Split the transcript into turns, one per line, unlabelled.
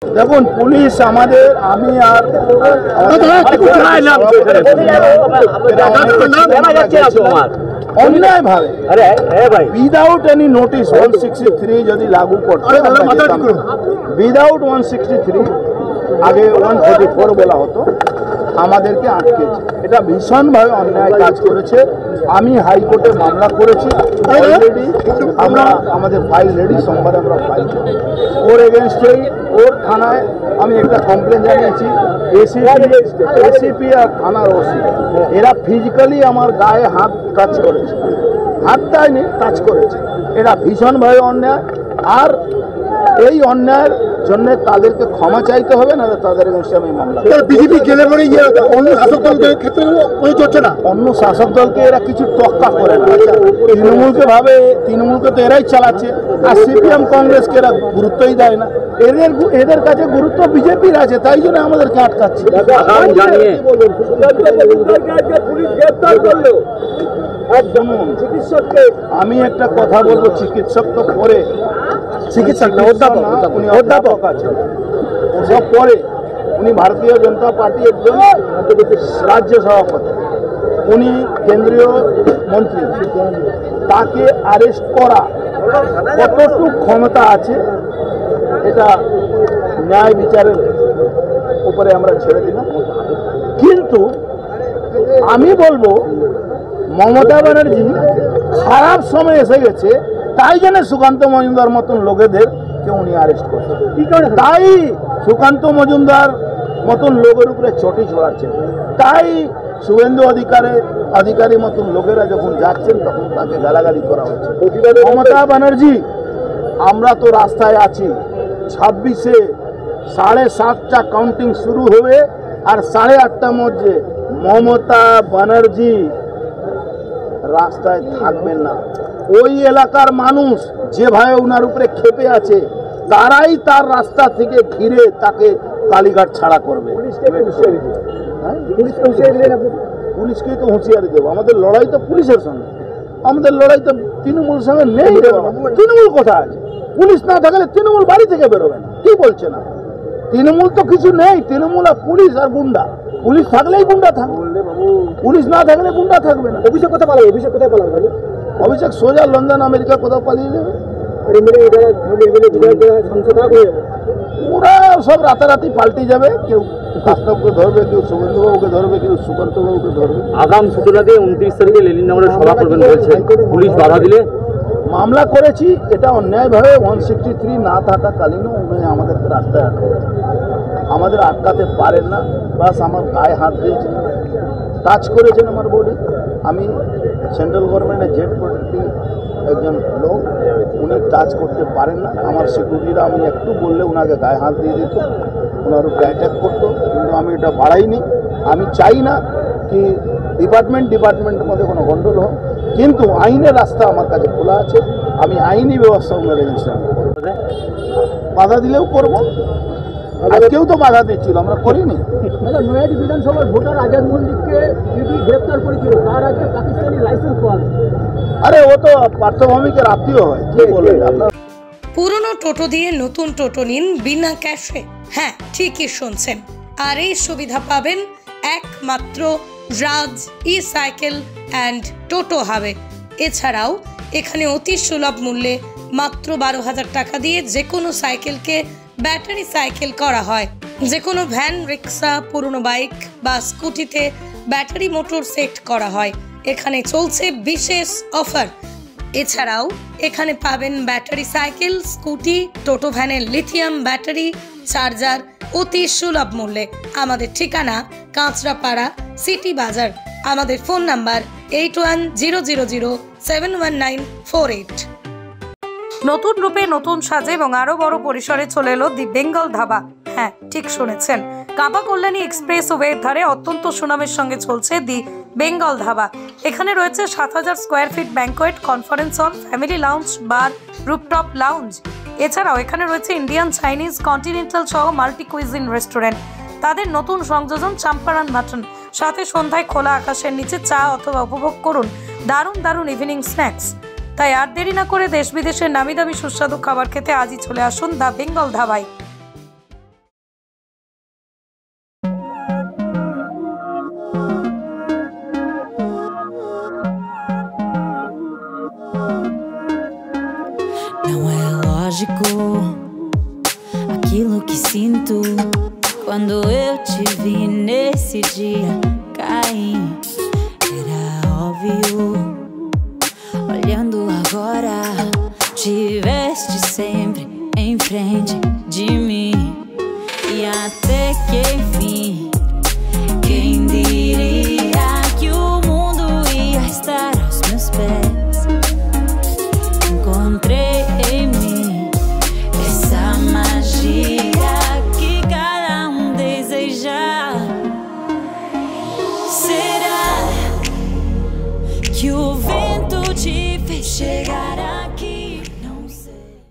দেখুন পুলিশ আমাদের আমি আর অন্যায় ভাবে উইদাউট এনি নোটিস 163 যদি লাগু করতে উইদাউট 163 আগে 144 বলা হতো আমাদেরকে আটকেছে। এটা ভীষণভাবে অন্যায় কাজ করেছে। আমি হাইকোর্টে মামলা করেছি অলরেডি, আমরা আমাদের ফাইল রেডি, সোমবারে আমরা ফাইল করব। ওর এগেনস্টেই ওর থানায় আমি একটা কমপ্লেন জানিয়েছি। এসিপি আর থানার ওসি এরা ফিজিক্যালি আমার গায়ে হাত টাচ করেছে, হাত দেয়নি টাচ করেছে। এটা ভীষণভাবে অন্যায়। আর এই অন্যায়ের জন্য তাদেরকে ক্ষমা চাইতে হবে, না তাদের এগেনস্টে আমি মামলা।
বিজেপি গেলে পরে অন্য শাসক দলের ক্ষেত্রে প্রয়োগ হচ্ছে না।
অন্য শাসক দলকে এরা কিছু টক্কা করে না। তৃণমূলকে ভাবে তৃণমূলকে তো এরাই চালাচ্ছে, আর সিপিএম কংগ্রেসকে এরা গুরুত্বই দেয় না। এদের কাছে গুরুত্ব বিজেপির আছে, তাই জন্য আমাদেরকে আটকাচ্ছে। আমি একটা কথা বলবো, চিকিৎসক তো পরে, চিকিৎসক না উনি অধ্যাপক আছেন, ওসব পরে। উনি ভারতীয় জনতা পার্টি একজন রাজ্য সভাপতি, উনি কেন্দ্রীয় মন্ত্রী। তাকে অ্যারেস্ট করা কতটুকু ক্ষমতা আছে এটা ন্যায় বিচারের উপরে আমরা ছেড়ে দিলাম। কিন্তু আমি বলবো মমতা ব্যানার্জি খারাপ সময় এসে গেছে, তাই জন্য সুকান্ত মজুমদার মতন লোকেদের কে উনি অ্যারেস্ট করছে। তাই সুকান্ত মজুমদার মতন লোকের উপরে চটি ছড়াচ্ছেন, তাই শুভেন্দু অধিকারী মতন লোকেরা যখন যাচ্ছেন তখন তাকে গালাগালি করা হচ্ছে। মমতা ব্যানার্জি, আমরা তো রাস্তায় আছি। 26-এ 7:30টা কাউন্টিং শুরু হবে, আর 8:30টার মধ্যে মমতা ব্যানার্জি রাস্তায় থাকবেন না। ওই এলাকার মানুষ যেভাবে ওনার উপরে ক্ষেপে আছে, তারাই তার রাস্তা থেকে ঘিরে তাকে কালীঘাট ছাড়া করবে। পুলিশকেই তো হুঁশিয়ারি দেবো। আমাদের লড়াই তো পুলিশের সঙ্গে, আমাদের লড়াই তো তৃণমূল সঙ্গে নেই। তৃণমূল কোথায় আছে? পুলিশ না থাকলে তৃণমূল বাড়ি থেকে বেরোবে না। কি বলছে না? তৃণমূল তো কিছু নেই। তৃণমূল আর পুলিশ আর গুন্ডা। পুলিশ থাকলেই গুন্ডা থাকবে, পুলিশ না থাকলে গুন্ডা থাকবে না।
অভিষেক কোথায় পালাবে? অভিষেক কোথায় পালাবে?
অভিষেক সোজা লন্ডন আমেরিকা কোথাও পালিয়ে যাবে। ওরা সব রাতারাতি পাল্টে যাবে। কেউ বাস্তবকে ধরবে, কেউ শুভেন্দুবাবুকে ধরবে, কেউ সুকান্তবাবুকে ধরবে।
আগাম সূচনা দিয়ে 29 তারিখে লেনিননগরে সভা করবেন বলছে, পুলিশ বাধা দিলে।
মামলা করেছি, এটা অন্যায়ভাবে 163 না থাকাকালীনও উনি আমাদেরকে রাস্তায় আটকাতে, আমাদের আটকাতে পারেন না। বাস আমার গায়ে হাত দিয়েছেন, টাচ করেছেন আমার বডি। আমি সেন্ট্রাল গভর্নমেন্টের জেড প্রোটেক্টিং একজন লোক, উনি টাচ করতে পারেন না। আমার সিকিউরিটিরা আমি একটু বললে ওনাকে গায়ে হাত দিয়ে দিত, ওনার উপরে অ্যাটাক করতো। কিন্তু আমি এটা বাড়াইনি। আমি চাই না কি ডিপার্টমেন্টের মধ্যে কোনো গণ্ডগোল হোক, কিন্তু আইনের রাস্তা আমার কাছে খোলা আছে। আমি আইনি ব্যবস্থা ওনার এগেন্স্টে বাধা দিলেও করবো। আজকেও তো বাধা দিচ্ছিল, আমরা করিনি।
নয়াটি বিধানসভার ভোটার আজাদ মল্লিককে গ্রেপ্তার করেছিল, তার আজকে পাকিস্তানি লাইসেন্স পাওয়া।
আরে ও তো পার্থভূমিকের আত্মীয় হয়, কি বলবেন আপনার?
পুরনো টোটো দিয়ে নতুন টোটো নিন বিনা ক্যাশে। হ্যাঁ, ঠিকই শুনছেন। আর এই সুবিধা পাবেন একমাত্র রাজ ই-সাইকেল অ্যান্ড টোটো হাবে। এছাড়াও এখানে অতি সুলভ মূল্যে মাত্র 12,000 টাকা দিয়ে যে কোনো সাইকেলকে ব্যাটারি সাইকেল করা হয়। যে কোনো ভ্যান, রিক্সা, পুরনো বাইক বা স্কুটিতে ব্যাটারি মোটর সেট করা হয়। এখানে চলছে বিশেষ অফার। এছাড়াও এখানে পাবেন ব্যাটারি সাইকেল, স্কুটি, টোটো ভ্যানের লিথিয়াম ব্যাটারি, চার্জার অতি সুলভ মূল্যে। আমাদের ঠিকানা কাঁচরাপাড়া, সিটি বাজার। আমাদের ফোন নাম্বার 8100071948। নতুন রূপে, নতুন সাজে এবং আরো বড় পরিসরে চলে এলো দি বেঙ্গল ধাবা। হ্যাঁ, ঠিক শুনেছেন, কাবা কল্যাণী এক্সপ্রেস ওয়ের ধারে অত্যন্ত সুনামের সঙ্গে চলছে দি বেঙ্গল ধাবা। এখানে রয়েছে 7000 square feet banquet, conference hall, family lounge, bar, rooftop lounge. এছাড়াও এখানে রয়েছে ইন্ডিয়ান, চাইনিজ, কন্টিনেন্টাল সহ মাল্টি কুইজিন রেস্টুরেন্ট। তাদের নতুন সংযোজন চাম্পারান মাটন। সাথে সন্ধ্যায় খোলা আকাশের নিচে চা অথবা উপভোগ করুন দারুণ দারুণ ইভিনিং স্ন্যাক্স। তাই আর দেরি না করে দেশ বিদেশের নামি দামি সুস্বাদু খাবার খেতে আজই চলে আসুন দ্য বেঙ্গল ধাবায়।
que sinto quando eu te vi nesse dia cair. Era óbvio, olhando agora, tiveste sempre em frente de mim. E até que